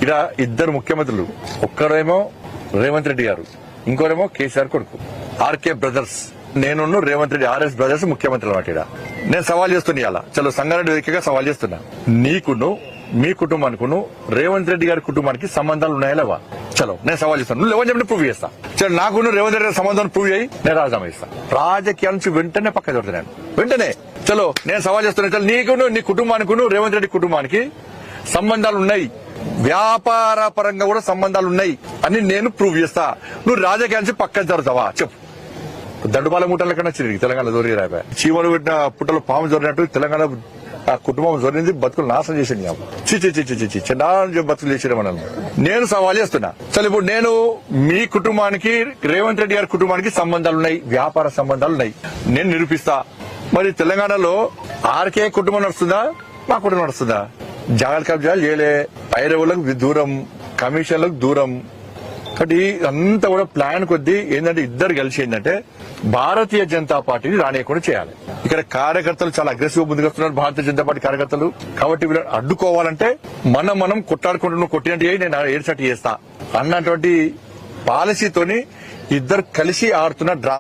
ఈడ ఇద్దరు ముఖ్యమంత్రులు, ఒక్కరేమో రేవంత్ రెడ్డి గారు, ఇంకోరేమో కేసీఆర్ కొడుకు, ఆర్కే బ్రదర్స్. నేను రేవంత్ రెడ్డి ఆర్ఎస్ బ్రదర్స్ ముఖ్యమంత్రులు అన్నమాట. ఈడ నేను సవాల్ చేస్తున్నా, ఇలా చలో సంగారెడ్డి వేదికగా సవాల్ చేస్తున్నా. నీకును మీ కుటుంబానికి రేవంత్ రెడ్డి గారి కుటుంబానికి సంబంధాలు ఉన్నాయా లేవా? చలో నేను సవాల్ చేస్తాను, నువ్వు లేవని చెప్పి ప్రూవ్ చేస్తా. చలో నాకు రేవంత్ రెడ్డి గారి సంబంధం ప్రూవ్ చేయి, నేను రాజీనామా ఇస్తా. రాజకీయాల నుంచి వెంటనే పక్క దొరుకుతున్నాను, వెంటనే. చలో నేను సవాల్ చేస్తున్నా, చలో నీకును నీ కుటుంబానికి రేవంత్ రెడ్డి కుటుంబానికి సంబంధాలు ఉన్నాయి, వ్యాపార పరంగా కూడా సంబంధాలు ఉన్నాయి అని నేను ప్రూవ్ చేస్తా. నువ్వు రాజకీయాల నుంచి పక్కన జరుగుతావా చెప్పు. దండుపాల మూటల కన్నా చిరిగి తెలంగాణ జోరి రాబా, చీమలు పెట్టిన పుట్టలో పాము జోరినట్టు తెలంగాణ ఆ కుటుంబం జోరింది, బతుకులు నాశనం చేసింది. చిన్న బతుకులు చేసిన మనల్ని. నేను సవాల్ చేస్తున్నా, చలో ఇప్పుడు నేను మీ కుటుంబానికి రేవంత్ రెడ్డి గారి కుటుంబానికి సంబంధాలు ఉన్నాయి, వ్యాపార సంబంధాలు ఉన్నాయి, నేను నిరూపిస్తా. మరి తెలంగాణలో ఆర్కే కుటుంబం నడుస్తుందా, మా కుటుంబం నడుస్తుందా? జాగ్రత్త కబ్జాలు చేయలే, పైరవులకు దూరం, కమిషన్లకు దూరం. కాబట్టి అంతా కూడా ప్లాన్ కొద్దీ ఏంటంటే ఇద్దరు కలిసి ఏంటంటే భారతీయ జనతా పార్టీని రానియకుండా చేయాలి. ఇక్కడ కార్యకర్తలు చాలా అగ్రెసివ్ ముందుకు వస్తున్నారు, భారతీయ జనతా పార్టీ కార్యకర్తలు. కాబట్టి వీళ్ళని అడ్డుకోవాలంటే మనం కొట్టాడుకుంటూ కొట్టినట్టు నేను ఏడ్చట్టు చేస్తా అన్నటువంటి పాలసీతోని ఇద్దరు కలిసి ఆడుతున్న డ్రా